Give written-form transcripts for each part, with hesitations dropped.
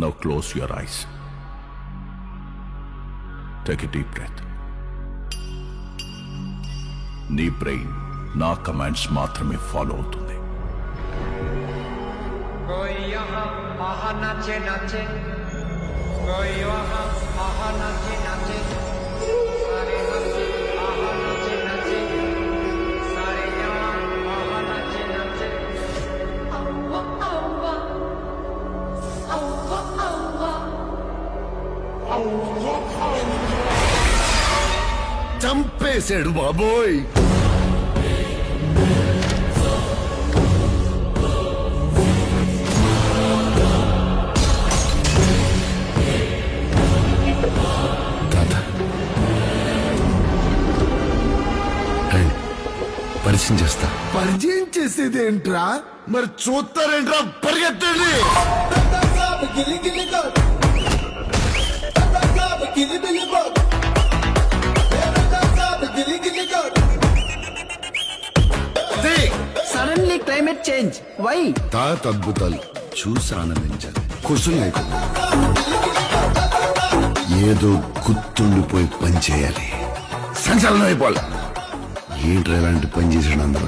Now close your eyes. Take a deep breath. నీ brain నా commands మాత్రమే follow అవుతుంది. कोई यहाँ आहा नाचे नाचे, कोई वहाँ आहा नाचे नाचे, सारे नाचे आहा नाचे नाचे, सारे यहाँ आहा नाचे नाचे. Aua, aua, aua, aua, చంపేశాడు బాబోయ్. పరిచయం చేస్తా. పరిచయం చేసేదేంట్రా? మరి చూస్తారేంట్రా? పరిగెత్తండి. Suddenly climate change why? తాత అద్భుతాలు చూసి ఆనందించాలి. కుసులు లేకుండా ఏదో గుర్తుండిపోయి పని చేయాలి. సంచలనం అయిపోవాలి. ఏంట్రా ఇలాంటి పని చేసాడు అందరూ?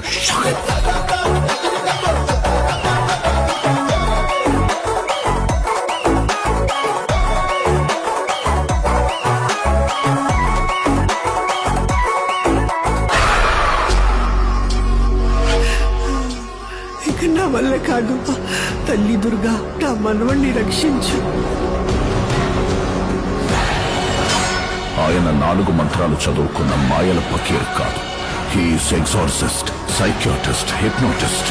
ఇక నా వల్ల కాదు. తల్లి దుర్గా నా మనవణ్ణి రక్షించు. ఆయన 4 మంత్రాలు చదువుకున్న మాయల పకీర్ కాదు. He's exorcist, psychiatrist, hypnotist.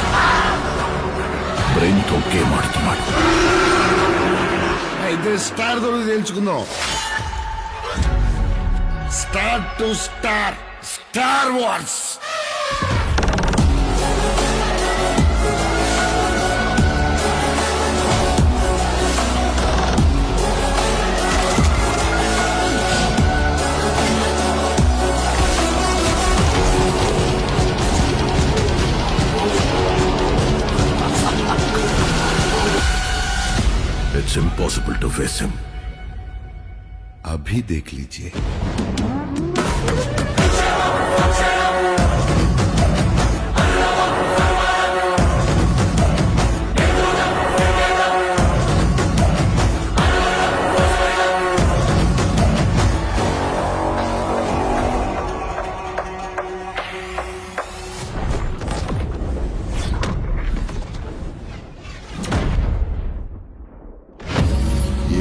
Brain తో గేమ్ ఆడుతున్నాడు. అయితే స్టార్ దొరికి తెలుసుకుందాం. Star to star, star wars. It's impossible to face him. अभी देख लीजिए.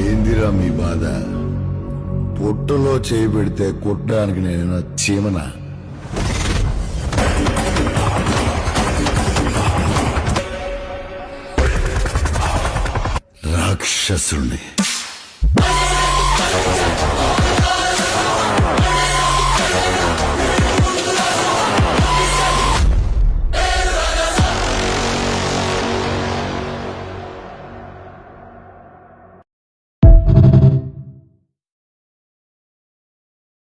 ఏందిరా మీ బాధ? పొట్టులో చేయి పెడితే కుట్టడానికి నేను చీమనా? రాక్షసుని